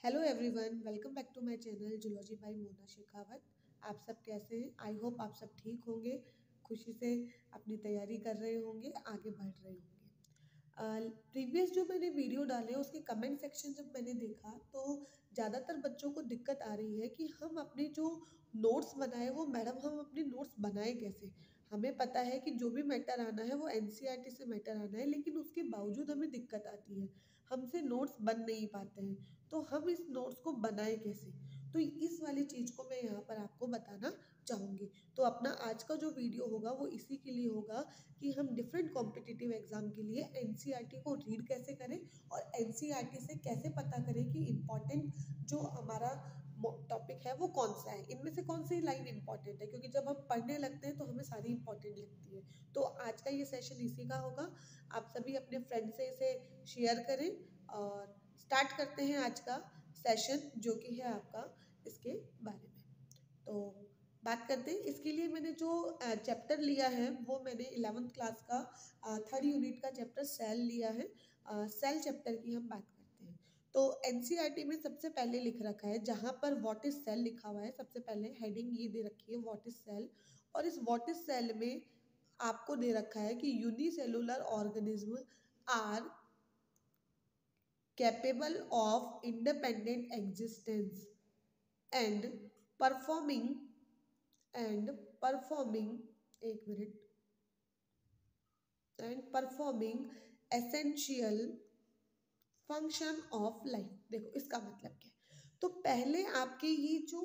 Hello everyone, welcome back to my channel zoology by Mona Shekhawat. आप सब कैसे हैं? आई होप आप सब ठीक होंगे, खुशी से अपनी तैयारी कर रहे होंगे, आगे बढ़ रहे होंगे। प्रीवियस जो मैंने वीडियो डाले उसके कमेंट सेक्शन जब मैंने देखा तो ज़्यादातर बच्चों को दिक्कत आ रही है कि हम अपने जो नोट्स बनाए वो मैडम हम अपने नोट्स बनाए कैसे। हमें पता है कि जो भी मैटर आना है वो एनसीईआरटी से मैटर आना है, लेकिन उसके बावजूद हमें दिक्कत आती है, हमसे नोट्स बन नहीं पाते हैं। तो हम इस नोट्स को बनाए कैसे, तो इस वाली चीज़ को मैं यहाँ पर आपको बताना चाहूँगी। तो अपना आज का जो वीडियो होगा वो इसी के लिए होगा कि हम डिफरेंट कॉम्पिटिटिव एग्जाम के लिए एनसीईआरटी को रीड कैसे करें और एनसीईआरटी से कैसे पता करें कि इम्पॉर्टेंट जो हमारा टॉपिक है वो कौन सा है, इनमें से कौन सी लाइन इंपॉर्टेंट है, क्योंकि जब हम पढ़ने लगते हैं तो हमें सारी इंपॉर्टेंट लगती है। तो आज का ये सेशन इसी का होगा। आप सभी अपने फ्रेंड से इसे शेयर करें और स्टार्ट करते हैं आज का सेशन जो कि है आपका इसके बारे में। तो बात करते हैं, इसके लिए मैंने जो चैप्टर लिया है वो मैंने 11th क्लास का 3rd यूनिट का चैप्टर सेल लिया है। सेल चैप्टर की हम बात करते हैं। तो एनसीईआरटी में सबसे पहले लिख रखा है, जहाँ पर व्हाट इज सेल लिखा हुआ है, सबसे पहले हेडिंग ये दे रखी है व्हाट इज सेल। और इस व्हाट इज सेल में आपको दे रखा है कि unicellular organism are capable of independent existence and performing performing एक minute and performing essential function of life। देखो इसका मतलब क्या है। तो पहले आपके ये जो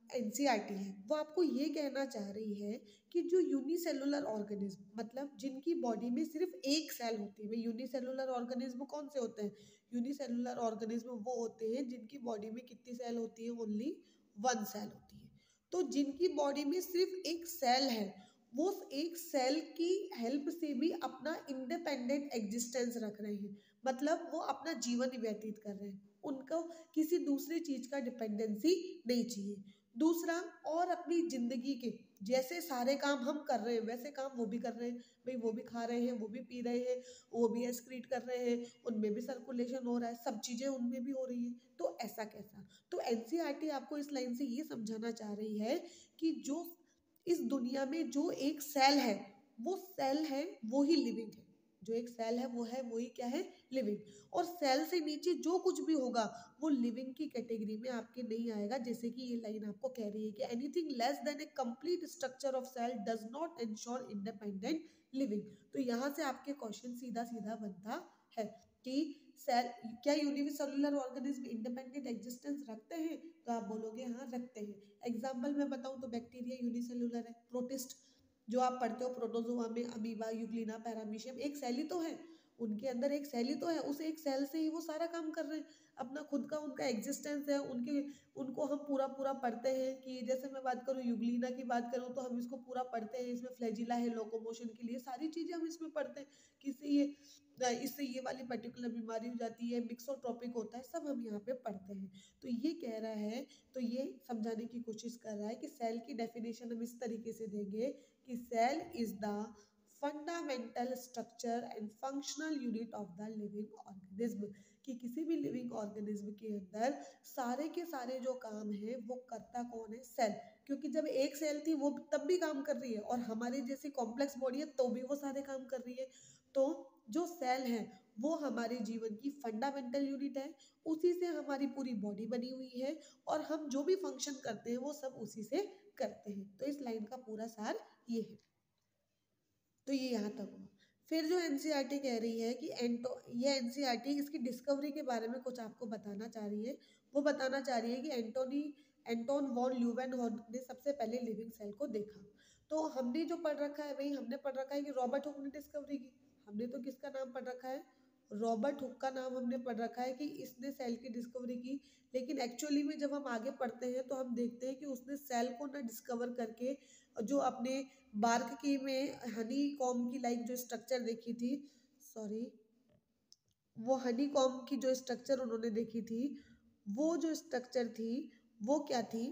एनसीईआरटी है वो आपको ये कहना चाह रही है कि जो यूनिसेलुलर ऑर्गेनिज्म मतलब जिनकी बॉडी में सिर्फ एक सेल होती है। यूनिसेलुलर ऑर्गेनिज्म कौन से होते हैं? यूनिसेलुलर ऑर्गेनिज्म वो होते हैं जिनकी बॉडी में कितनी सेल होती है? ओनली 1 सेल होती है। तो जिनकी बॉडी में सिर्फ एक सेल है वो एक सेल की हेल्प से भी अपना इंडिपेंडेंट एग्जिस्टेंस रख रहे हैं, मतलब वो अपना जीवन व्यतीत कर रहे हैं, उनको किसी दूसरी चीज का डिपेंडेंसी नहीं चाहिए। दूसरा, और अपनी जिंदगी के जैसे सारे काम हम कर रहे हैं वैसे काम वो भी कर रहे हैं। भाई वो भी खा रहे हैं, वो भी पी रहे हैं, वो भी एक्सक्रीट कर रहे हैं, उनमें भी सर्कुलेशन हो रहा है, सब चीजें उनमें भी हो रही है। तो ऐसा कैसा? तो एनसीईआरटी आपको इस लाइन से ये समझाना चाह रही है कि जो इस दुनिया में जो एक सेल है वो सेल है, वो ही लिविंग है। जो एक सेल है वो है, वही क्या है? लिविंग। और सेल से नीचे जो कुछ भी होगा वो लिविंग की कैटेगरी में आपके नहीं आएगा। जैसे कि ये लाइन आपको कह रही है कि anything less than a complete structure of cell does not ensure independent living. तो यहाँ से आपके क्वेश्चन सीधा सीधा बनता है कि सेल क्या यूनिसेलुलर ऑर्गेनिज्म इंडिपेंडेंट एग्जिस्टेंस रखते हैं? तो आप बोलोगे हाँ रखते हैं। एग्जाम्पल मैं बताऊं तो बैक्टीरिया यूनिसेलुलर है, प्रोटिस्ट जो आप पढ़ते हो प्रोटोजोआ में, अमीबा, यूग्लिना, पैरामीशियम, एक सेल ही तो है, उनके अंदर एक सेल ही तो है, उस एक सेल से ही वो सारा काम कर रहे हैं। अपना खुद का उनका एग्जिस्टेंस है, उनके उनको हम पूरा पूरा पढ़ते हैं। कि जैसे मैं बात करूँ यूग्लिना की बात करूँ तो हम इसको पूरा पढ़ते हैं, इसमें फ्लैजिला है लोकोमोशन के लिए, सारी चीजें हम इसमें पढ़ते हैं। किसी ये इससे ये वाली पर्टिकुलर बीमारी हो जाती है, मिक्सोट्रोपिक होता है, सब हम यहाँ पे पढ़ते हैं। तो ये कह रहा है, तो ये समझाने की कोशिश कर रहा है कि सेल की डेफिनेशन हम इस तरीके से देंगे कि cell is the fundamental structure and functional unit of the living organism. कि किसी भी लिविंग ऑर्गेनिज्म के अंदर सारे के सारे जो काम है वो करता कौन है? सेल। क्योंकि जब एक सेल थी वो तब भी काम कर रही है, और हमारी जैसी कॉम्प्लेक्स बॉडी है तो भी वो सारे काम कर रही है। तो जो सेल है वो हमारे जीवन की फंडामेंटल यूनिट है, उसी से हमारी पूरी बॉडी बनी हुई है, और हम जो भी फंक्शन करते हैं वो सब उसी से करते हैं। तो इस लाइन का पूरा सार ये है। तो ये यहाँ तक हुआ। फिर जो एनसीईआरटी कह रही है कि ये एनसीईआरटी इसकी डिस्कवरी के बारे में कुछ आपको बताना चाह रही है। वो बताना चाह रही है कि एंटोन वॉन ल्यूवेनहॉर्न ने सबसे पहले लिविंग सेल को देखा। तो हमने जो पढ़ रखा है वही हमने पढ़ रखा है कि रॉबर्ट हुक ने डिस्कवरी की। हमने तो किसका नाम पढ़ रखा है? रॉबर्ट हुक का नाम हमने पढ़ रखा है कि इसने सेल की डिस्कवरी की। लेकिन एक्चुअली में जब हम आगे पढ़ते हैं तो हम देखते हैं कि उसने सेल को ना डिस्कवर करके जो अपने बार्क की में हनी कॉम की लाइक जो स्ट्रक्चर देखी थी, सॉरी, वो हनी कॉम की जो स्ट्रक्चर उन्होंने देखी थी, वो जो स्ट्रक्चर थी वो क्या थी?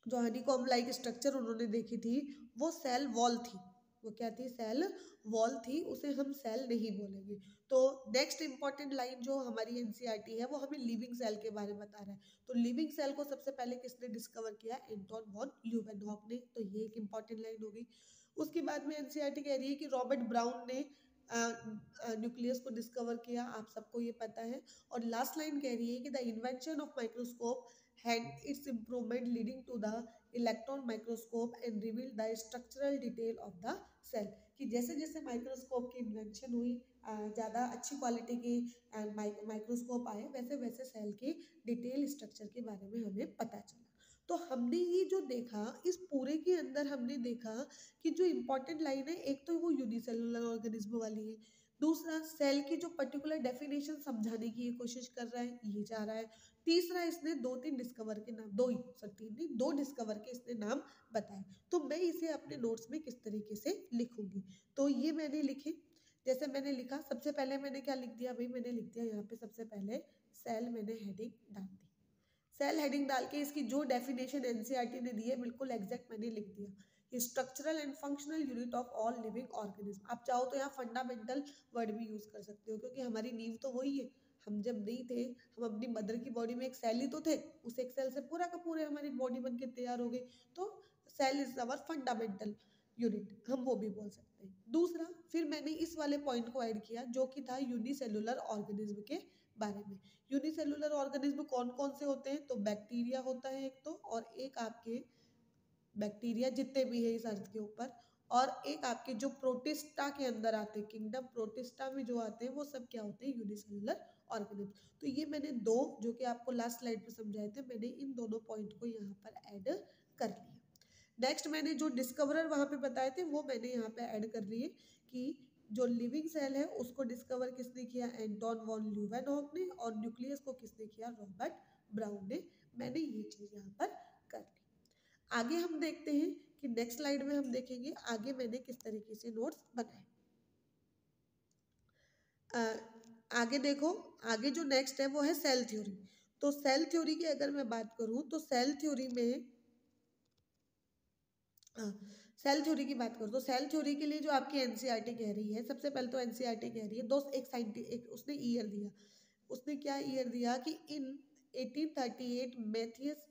जो हनी कॉम लाइक स्ट्रक्चर उन्होंने देखी थी वो सेल वॉल थी। वो क्या थी, सेल वॉल थी, उसे हम सेल नहीं बोलेंगे। तो नेक्स्ट इंपॉर्टेंट लाइन जो हमारी एनसीईआरटी है वो हमें लिविंग सेल के बारे में बता रहा है। तो लिविंग सेल को सबसे पहले किसने डिस्कवर किया, एंटोन वॉन ल्यूवेनहॉक ने। तो ये एक इंपॉर्टेंट लाइन हो गई। उसके बाद में एनसीईआरटी कह रही है कि रॉबर्ट ब्राउन ने न्यूक्लियस को डिस्कवर किया, आप सबको ये पता है। और लास्ट लाइन कह रही है कि the invention of microscope had its improvement leading to the electron microscope and revealed the structural detail of the cell। कि जैसे जैसे माइक्रोस्कोप की इन्वेंशन हुई, ज़्यादा अच्छी क्वालिटी की माइक्रोस्कोप आए, वैसे वैसे सेल की डिटेल स्ट्रक्चर के बारे में हमें पता चला। तो हमने ये जो देखा, इस पूरे के अंदर हमने देखा कि जो इम्पोर्टेंट लाइन है, एक तो वो यूनिसेलुलर ऑर्गेनिज्म वाली है, दूसरा सेल की जो पर्टिकुलर डेफिनेशन समझाने की ये कोशिश कर रहा है, ये जा रहा है। तीसरा, इसने दो तीन डिस्कवर के नाम, दो ही सॉरी तीन नहीं, दो डिस्कवर के इसने नाम बताए। तो मैं इसे अपने नोट्स में किस तरीके से लिखूंगी, तो ये मैंने लिखे। जैसे मैंने लिखा, सबसे पहले मैंने क्या लिख दिया भाई, मैंने लिख दिया यहाँ पे सबसे पहले सेल, मैंने हेडिंग डाल दी। सेल हेडिंग डाल के इसकी जो डेफिनेशन एनसीईआरटी ने दी है बिल्कुल एग्जैक्ट मैंने लिख दिया। Structural and functional unit of all living organism. आप चाहो तो यहाँ फंडामेंटल वर्ड भी यूज कर सकते हो, क्योंकि हमारी नींव तो वही है। हम जब नहीं थे, हम अपनी मदर की बॉडी में एक सेल ही तो थे, उस एक सेल से पूरा का पूरे हमारी बॉडी बन के तैयार हो गई। तो cell is our fundamental unit, हम वो भी बोल सकते हैं। दूसरा, फिर मैंने इस वाले पॉइंट को ऐड किया जो कि था यूनिसेलुलर ऑर्गेनिज्म के बारे में। यूनिसेलुलर ऑर्गेनिज्म कौन कौन से होते हैं, तो बैक्टीरिया होता है एक तो, और एक आपके बैक्टीरिया जितने भी है इस अर्थ के ऊपर, और एक आपके जो प्रोटिस्टा के अंदर आते हैं, किंगडम प्रोटिस्टा में जो आते हैं वो सब क्या होते हैं, यूनिसेलुलर ऑर्गेनिज्म। तो ये मैंने दो जो कि आपको लास्ट स्लाइड पे समझाए थे, मैंने इन दोनों पॉइंट को यहाँ पर ऐड कर लिया। नेक्स्ट, मैंने जो डिस्कवरर वहां पे बताए थे वो मैंने यहाँ पे ऐड कर लिए कि जो लिविंग सेल है उसको डिस्कवर किसने किया, एंटोन वॉन ल्यूवेनहॉक ने, और न्यूक्लियस को किसने किया, रॉबर्ट ब्राउन ने। मैंने ये चीज यहाँ पर कर ली। आगे हम देखते हैं कि नेक्स्ट स्लाइड में हम देखेंगे आगे मैंने किस तरीके से नोट्स बनाए। आगे देखो, आगे जो नेक्स्ट है वो है सेल थ्योरी। तो सेल थ्योरी की अगर मैं बात करूं तो सेल थ्योरी में सेल थ्योरी की बात करो तो सेल थ्योरी के लिए जो आपकी एनसीईआरटी कह रही है, सबसे पहले तो एनसीईआरटी कह रही है, दोस्त एक साइंटिस्ट, एक उसने ईयर दिया, उसने क्या ईयर दिया कि इन 1838 मैथियस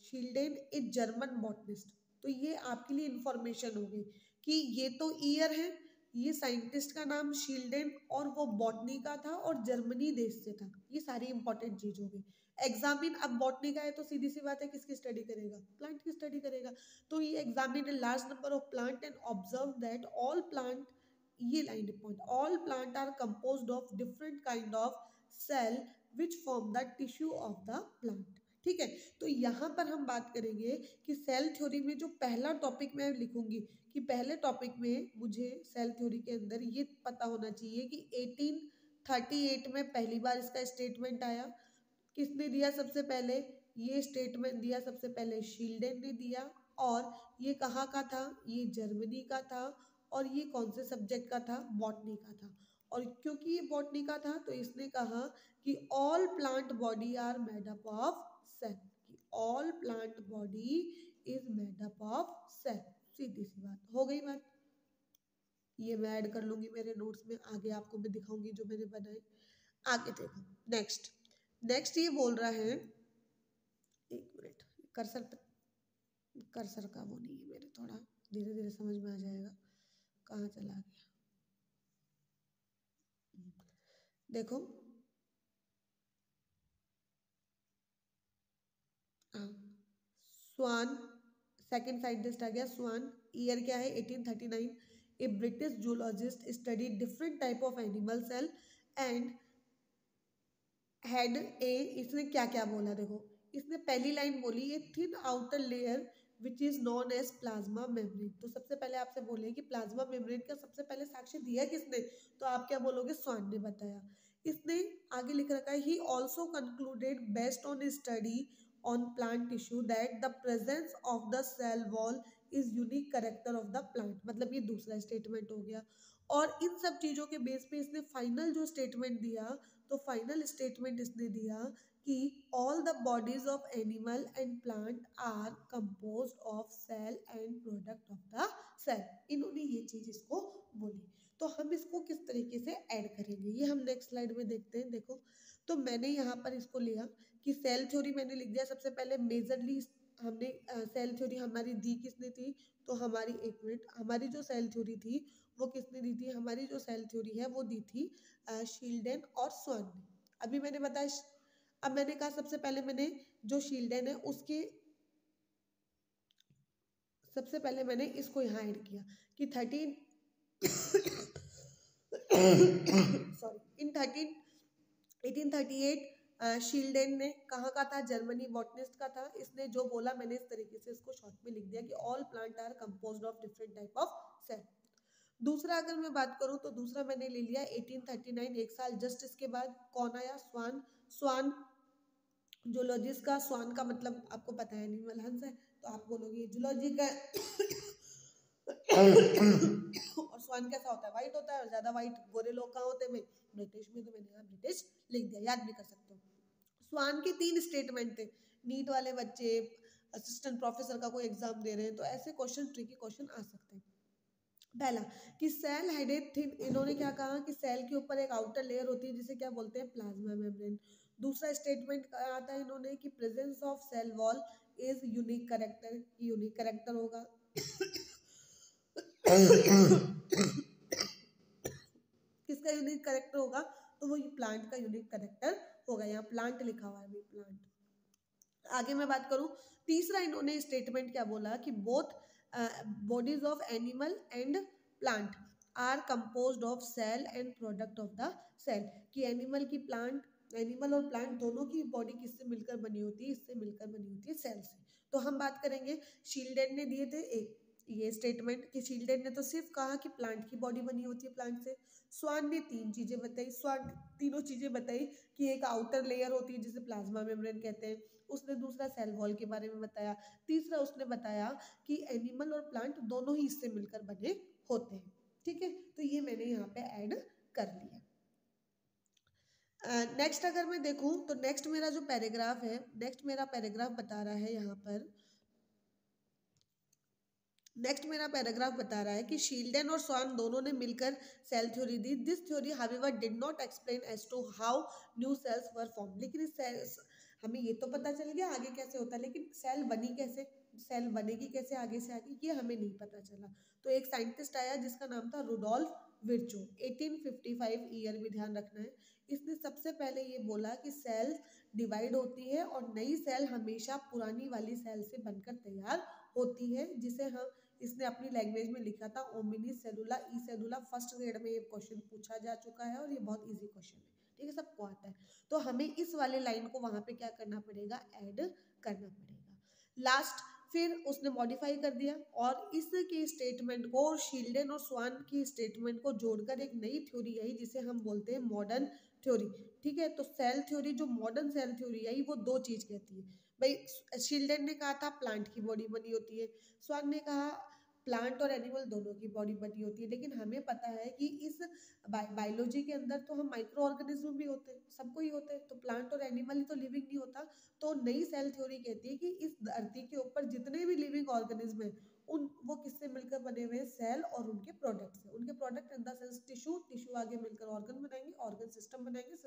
शील्डेन ए जर्मन बॉटनिस्ट। तो ये आपके लिए इंफॉर्मेशन होगी कि ये तो ईयर है, ये साइंटिस्ट का नाम शील्डेन, और वो बॉटनी का था और जर्मनी देश से था। ये सारी इंपॉर्टेंट चीज होगी। एग्जामिन, अब बॉटनी का है तो सीधी सी बात है किसकी स्टडी करेगा, प्लांट की स्टडी करेगा। तो ये examine a large number of plant and observe that all plant, ये line point, all plant are composed of different kind of cell which form the tissue of the plant. ठीक है, तो यहाँ पर हम बात करेंगे कि सेल थ्योरी में जो पहला टॉपिक मैं लिखूंगी कि पहले टॉपिक में मुझे सेल थ्योरी के अंदर ये पता होना चाहिए कि 1838 में पहली बार इसका स्टेटमेंट आया। किसने दिया सबसे पहले, ये स्टेटमेंट दिया सबसे पहले शील्डेन ने दिया, और ये कहाँ का था, ये जर्मनी का था, और ये कौन से सब्जेक्ट का था, बॉटनी का था। और क्योंकि ये बॉटनी का था तो इसने कहा कि all plant body are made up of cell, कि all plant body is made up of cell. सीधी सी बात हो गई बात, ये मैं ऐड कर लूंगी मेरे नोट्स में, आगे आपको मैं दिखाऊंगी जो मैंने बनाए। आगे देखो, नेक्स्ट नेक्स्ट ये बोल रहा है, एक मिनट, कर्सर कर्सर का वो नहीं है मेरे, थोड़ा धीरे धीरे समझ में आ जाएगा, कहाँ चला गया। देखो, स्वान, सेकंड साइंटिस्ट आ गया स्वान। ईयर क्या है, 1839। A British zoologist study different type of animal cell and head a, इसने क्या क्या बोला देखो, इसने पहली लाइन बोली ये thin outer layer which is known as plasma membrane. तो सबसे पहले आपसे बोले कि प्लाज्मा मेम्ब्रेन का सबसे पहले साक्ष्य दिया किसने, तो आप क्या बोलोगे, स्वान ने बताया। इसने आगे लिख रखा है he also concluded based on study on plant tissue that the presence of the cell wall is unique character of the plant. मतलब ये दूसरा स्टेटमेंट हो गया। और इन सब चीजों के बेस पे इसने फाइनल जो स्टेटमेंट दिया, तो फाइनल स्टेटमेंट इसने दिया कि all the bodies of animal and plant are composed of cell and product of the cell. इन्होंने ये चीज इसको बोली। तो हम इसको किस तरीके से ऐड करेंगे ये हम नेक्स्ट स्लाइड में देखते हैं। देखो, तो मैंने यहाँ पर इसको लिया कि सेल थ्योरी मैंने लिख दिया। सबसे पहले मेजरली हमने सेल थ्योरी हमारी दी किसने थी, तो हमारी, एक मिनट, हमारी जो सेल थ्योरी थी वो किसने दी थी, हमारी जो सेल थ्योरी है वो दी थी शील्डेन और स्वान ने। अभी मैंने बताया, अब मैंने कहा सबसे पहले मैंने जो शील्डेन है उसके, सबसे पहले मैंने इसको यहाँ ऐड किया कि 13 सॉरी, इन 1838 शील्डेन ने कहाँ का था, जर्मनी बॉटनिस्ट का था। इसने जो बोला मैंने इस तरीके से इसको शॉर्ट में लिख दिया कि all plant are composed of different type of cell. दूसरा अगर मैं बात करूं तो दूसरा मैंने ले लिया 1839, एक साल जस्ट इसके बाद कौन आया, स्वान। स्वान जूलॉजिस्ट का, स्वान का मतलब आपको पता है एनिमल हंस है, तो आप बोलोगे जूलॉजी का और स्वान कैसा होता है, व्हाइट होता है, और ज्यादा व्हाइट गोरे लोग कहाँ होते हैं भाई, ब्रिटिश में। तो मैंने यहाँ ब्रिटिश लिख दिया, याद भी कर सकते हो। स्वान के 3 स्टेटमेंट थे। नीट वाले बच्चे असिस्टेंट प्रोफेसर का कोई एग्जाम दे रहे हैं तो ऐसे क्वेश्चन, ट्रिकी क्वेश्चन आ सकते हैं। पहला कि सेल हेडेड थिन, इन्होंने क्या कहा कि सेल के ऊपर एक आउटर लेयर होती है जिसे क्या बोलते हैं, प्लाज्मा मेम्ब्रेन। दूसरा स्टेटमेंट आता है इन्होंने कि presence of cell wall is unique character, unique character होगा। किसका यूनिक कैरेक्टर होगा, तो वो प्लांट का यूनिक कैरेक्टर होगा। यहाँ प्लांट लिखा हुआ है, प्लांट। आगे मैं बात करूं, तीसरा इन्होंने स्टेटमेंट क्या बोला कि both bodies of animal and plant are composed of cell and product of the cell. कि एनिमल की, प्लांट, एनिमल और प्लांट दोनों की बॉडी किससे मिलकर बनी होती है, इससे मिलकर बनी होती है, सेल से। तो हम बात करेंगे, शील्डेन ने दिए थे एक ये स्टेटमेंट कि शील्डेन ने तो सिर्फ कहा कि प्लांट की बॉडी बनी होती है प्लांट से। स्वान ने 3 चीजें बताई, स्वान तीनों चीजें बताई कि एक आउटर लेयर होती है जिसे प्लाज्मा मेम्ब्रेन कहते हैं, उसने दूसरा सेल वॉल के बारे में बताया, तीसरा उसने बताया कि एनिमल और प्लांट दोनों ही इससे मिलकर बने होते हैं। ठीक है, तो ये मैंने यहाँ पे ऐड कर लिया। नेक्स्ट अगर मैं देखूं तो नेक्स्ट मेरा जो पैराग्राफ है, नेक्स्ट मेरा पैराग्राफ बता रहा है यहाँ पर, नेक्स्ट मेरा पैराग्राफ बता रहा है कि शील्डेन और स्वान दोनों ने मिलकर सेल थ्योरी दी। This theory however did not explain as to how new cells were form. लेकिन इस सेल्स, हमें ये तो पता चल गया आगे कैसे होता है, लेकिन सेल बनी कैसे, सेल बनेगी कैसे आगे से आगे, ये हमें नहीं पता चला। तो एक साइंटिस्ट आया जिसका नाम था रुडोल्फ विर्चो, 1855 ईयर भी ध्यान रखना है। इसने सबसे पहले ये बोला कि सेल डिवाइड होती है और नई सेल हमेशा पुरानी वाली सेल से बनकर तैयार होती है, जिसे हम, इसने अपनी लैंग्वेज में लिखा था ओमिनी सेलुला ई सेलुला। फर्स्ट ग्रेड में ये क्वेश्चन पूछा जा चुका है और ये बहुत इजी क्वेश्चन है, ठीक है, सबको आता है। तो हमें इस वाले लाइन को वहां पे क्या करना पड़ेगा, ऐड करना पड़ेगा। लास्ट फिर उसने मॉडिफाई कर दिया और इसके स्टेटमेंट को और शील्डेन और स्वान की स्टेटमेंट को जोड़कर एक नई थ्योरी आई जिसे हम बोलते हैं मॉडर्न थ्योरी। ठीक है, तो सेल थ्योरी, जो मॉडर्न सेल थ्योरी आई, वो 2 चीज कहती है भाई। शील्डेन ने कहा था प्लांट की बॉडी बनी होती है, स्वान ने कहा प्लांट और एनिमल दोनों की बॉडी बनी होती है। लेकिन हमें पता है कि इस बायोलॉजी के अंदर तो हम माइक्रो ऑर्गेनिज्म भी होते हैं, सबको ही होते हैं, तो प्लांट और एनिमल ही तो लिविंग नहीं होता। तो नई सेल थ्योरी कहती है कि इस धरती के ऊपर जितने भी लिविंग ऑर्गेनिज्म हैं, उन वो किससे मिलकर बने हुए हैं, सेल और उनके प्रोडक्ट से। उनके product in the sense tissue, tissue आगे मिलकर ऑर्गन बनाएंगे, ऑर्गन सिस्टम बनाएंगे,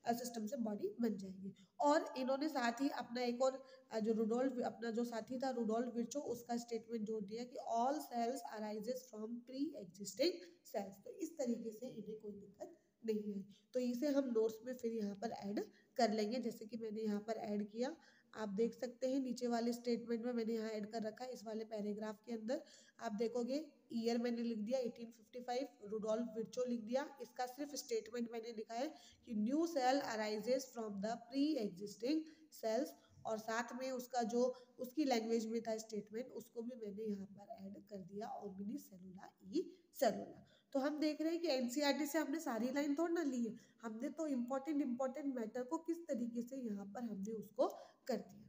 सिस्टम से बॉडी बन जाएगी। और इन्होंने साथ ही अपना एक और जो रुडोल्फ, अपना जो साथी था रुडोल्फ विर्चो, उसका स्टेटमेंट जोड़ दिया कि all cells arises from pre existing cells. तो इस तरीके से इन्हें कोई दिक्कत नहीं है। तो इसे हम नोट्स में फिर यहाँ पर ऐड कर लेंगे, जैसे कि मैंने यहाँ पर ऐड किया, आप देख सकते हैं नीचे वाले स्टेटमेंट में मैंने यहाँ ऐड कर रखा है। इस वाले पैराग्राफ के अंदर आप देखोगे ईयर मैंने लिख दिया 1855, रुडोल्फ विर्चो लिख दिया। इसका सिर्फ स्टेटमेंट मैंने लिखा है कि new cell arises from the pre existing cells, और साथ में उसका जो उसकी लैंग्वेज में था स्टेटमेंट, उसको भी मैंने यहाँ पर ऐड कर दिया, ओमिनी सेलुला ई सेलुला। तो हम देख रहे हैं कि एनसीईआरटी से हमने सारी लाइन थोड़ा ना ली है, हमने तो इम्पोर्टेंट मैटर को किस तरीके से यहाँ पर हमने उसको कर दिया।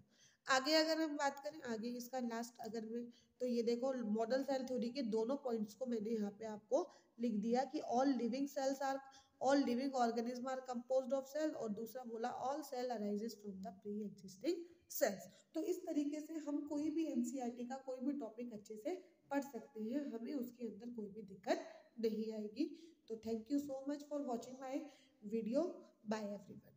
आगे अगर हम बात करें, आगे इसका लास्ट अगर मैं, तो ये देखो मॉडल सेल थ्योरी के दोनों पॉइंट्स को मैंने यहाँ पे आपको लिख दिया कि all living cells are, all living organism are composed of cell, और दूसरा बोला all cell arises from the pre existing cells. तो इस तरीके से हम कोई भी एनसीईआरटी का कोई भी टॉपिक अच्छे से पढ़ सकते हैं, हमें उसके अंदर कोई भी दिक्कत नहीं आएगी। तो thank you so much for watching my video. Bye everyone.